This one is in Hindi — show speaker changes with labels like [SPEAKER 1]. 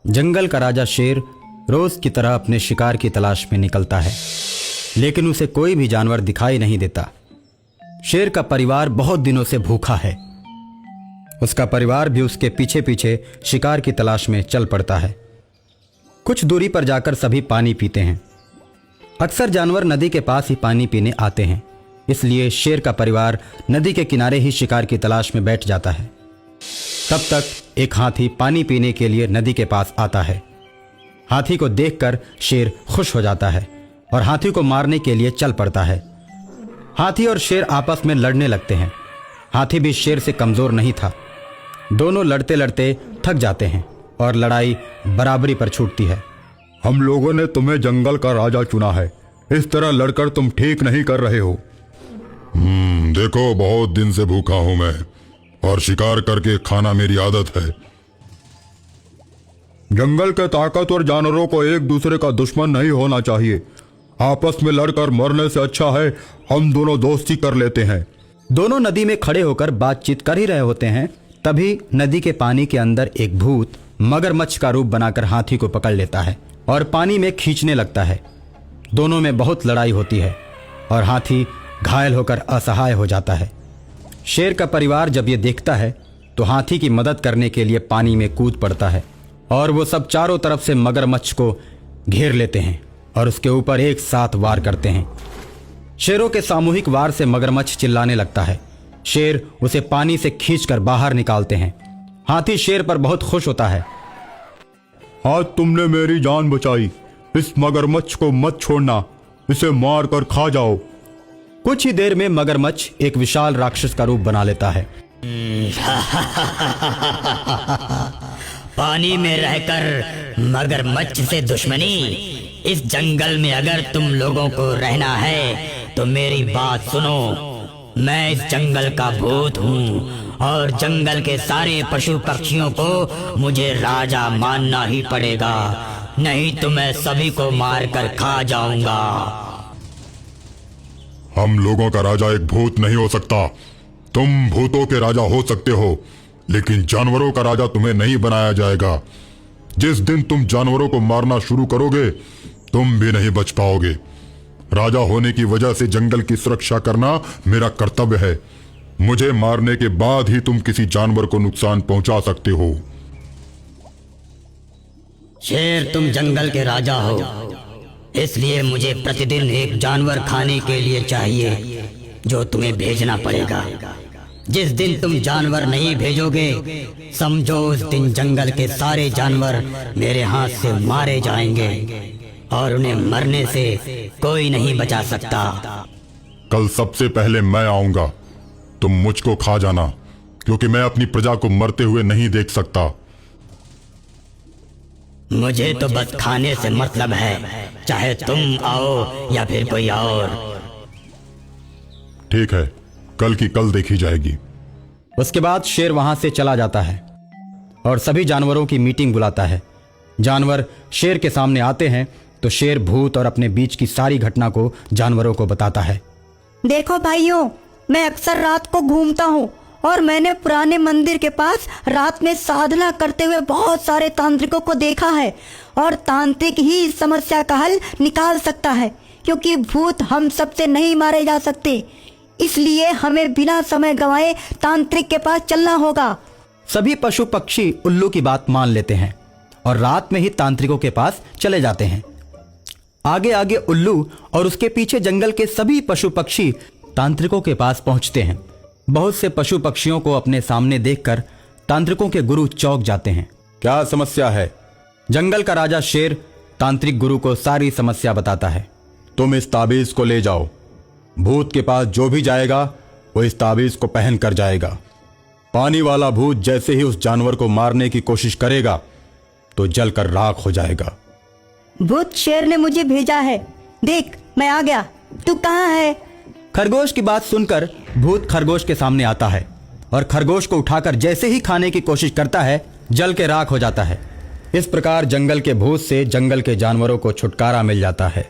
[SPEAKER 1] जंगल का राजा शेर रोज की तरह अपने शिकार की तलाश में निकलता है, लेकिन उसे कोई भी जानवर दिखाई नहीं देता। शेर का परिवार बहुत दिनों से भूखा है। उसका परिवार भी उसके पीछे पीछे शिकार की तलाश में चल पड़ता है। कुछ दूरी पर जाकर सभी पानी पीते हैं। अक्सर जानवर नदी के पास ही पानी पीने आते हैं, इसलिए शेर का परिवार नदी के किनारे ही शिकार की तलाश में बैठ जाता है। तब तक एक हाथी पानी पीने के लिए नदी के पास आता है। हाथी को देखकर शेर खुश हो जाता है और हाथी को मारने के लिए चल पड़ता है। हाथी और शेर आपस में लड़ने लगते हैं। हाथी भी शेर से कमजोर नहीं था। दोनों लड़ते लड़ते थक जाते हैं और लड़ाई बराबरी पर छूटती है।
[SPEAKER 2] हम लोगों ने तुम्हें जंगल का राजा चुना है, इस तरह लड़कर तुम ठीक नहीं कर रहे हो।
[SPEAKER 3] देखो, बहुत दिन से भूखा हूं मैं और शिकार करके खाना मेरी आदत है।
[SPEAKER 2] जंगल के ताकतवर जानवरों को एक दूसरे का दुश्मन नहीं होना चाहिए। आपस में लड़कर मरने से अच्छा है हम दोनों दोस्ती कर लेते हैं।
[SPEAKER 1] दोनों नदी में खड़े होकर बातचीत कर ही रहे होते हैं, तभी नदी के पानी के अंदर एक भूत मगरमच्छ का रूप बनाकर हाथी को पकड़ लेता है और पानी में खींचने लगता है। दोनों में बहुत लड़ाई होती है और हाथी घायल होकर असहाय हो जाता है। शेर का परिवार जब ये देखता है तो हाथी की मदद करने के लिए पानी में कूद पड़ता है और वो सब चारों तरफ से मगरमच्छ को घेर लेते हैं और उसके ऊपर एक साथ वार करते हैं। शेरों के सामूहिक वार से मगरमच्छ चिल्लाने लगता है। शेर उसे पानी से खींचकर बाहर निकालते हैं। हाथी शेर पर बहुत खुश होता है।
[SPEAKER 2] आज तुमने मेरी जान बचाई, इस मगरमच्छ को मत छोड़ना, इसे मार कर खा जाओ।
[SPEAKER 1] कुछ ही देर में मगरमच्छ एक विशाल राक्षस का रूप बना लेता है।
[SPEAKER 4] पानी में रहकर मगरमच्छ से दुश्मनी। इस जंगल में अगर तुम लोगों को रहना है तो मेरी बात सुनो। मैं इस जंगल का भूत हूँ और जंगल के सारे पशु पक्षियों को मुझे राजा मानना ही पड़ेगा, नहीं तो मैं सभी को मार कर खा जाऊंगा।
[SPEAKER 3] हम लोगों का राजा एक भूत नहीं हो सकता। तुम भूतों के राजा हो सकते हो, लेकिन जानवरों का राजा तुम्हें नहीं बनाया जाएगा। जिस दिन तुम जानवरों को मारना शुरू करोगे तुम भी नहीं बच पाओगे। राजा होने की वजह से जंगल की सुरक्षा करना मेरा कर्तव्य है। मुझे मारने के बाद ही तुम किसी जानवर को नुकसान पहुंचा सकते हो।
[SPEAKER 4] शेर, तुम जंगल के राजा हो, इसलिए मुझे प्रतिदिन एक जानवर खाने के लिए चाहिए जो तुम्हें भेजना पड़ेगा। जिस दिन तुम जानवर नहीं भेजोगे समझो उस दिन जंगल के सारे जानवर मेरे हाथ से मारे जाएंगे और उन्हें मरने से कोई नहीं बचा सकता।
[SPEAKER 3] कल सबसे पहले मैं आऊंगा। तुम मुझको खा जाना, क्योंकि मैं अपनी प्रजा को मरते हुए नहीं देख सकता।
[SPEAKER 4] मुझे तो बस खाने से मतलब है, चाहे तुम आओ या फिर कोई और।
[SPEAKER 3] ठीक है, कल की कल देखी जाएगी।
[SPEAKER 1] उसके बाद शेर वहां से चला जाता है और सभी जानवरों की मीटिंग बुलाता है। जानवर शेर के सामने आते हैं तो शेर भूत और अपने बीच की सारी घटना को जानवरों को बताता है।
[SPEAKER 5] देखो भाइयों, मैं अक्सर रात को घूमता हूँ और मैंने पुराने मंदिर के पास रात में साधना करते हुए बहुत सारे तांत्रिकों को देखा है और तांत्रिक ही इस समस्या का हल निकाल सकता है, क्योंकि भूत हम सबसे नहीं मारे जा सकते। इसलिए हमें बिना समय गंवाए तांत्रिक के पास चलना होगा।
[SPEAKER 1] सभी पशु पक्षी उल्लू की बात मान लेते हैं और रात में ही तांत्रिकों के पास चले जाते हैं। आगे आगे उल्लू और उसके पीछे जंगल के सभी पशु पक्षी तांत्रिकों के पास पहुंचते हैं। बहुत से पशु पक्षियों को अपने सामने देखकर तांत्रिकों के गुरु चौंक जाते हैं।
[SPEAKER 2] क्या समस्या है?
[SPEAKER 1] जंगल का राजा शेर तांत्रिक गुरु को सारी समस्या बताता है।
[SPEAKER 2] तुम इस ताबीज को ले जाओ। भूत के पास जो भी जाएगा वो इस ताबीज को पहन कर जाएगा। पानी वाला भूत जैसे ही उस जानवर को मारने की कोशिश करेगा तो जलकर राख हो जाएगा।
[SPEAKER 5] भूत शेर ने मुझे भेजा है, देख मैं आ गया, तू कहाँ है?
[SPEAKER 1] खरगोश की बात सुनकर भूत खरगोश के सामने आता है और खरगोश को उठाकर जैसे ही खाने की कोशिश करता है जल के राख हो जाता है। इस प्रकार जंगल के भूत से जंगल के जानवरों को छुटकारा मिल जाता है।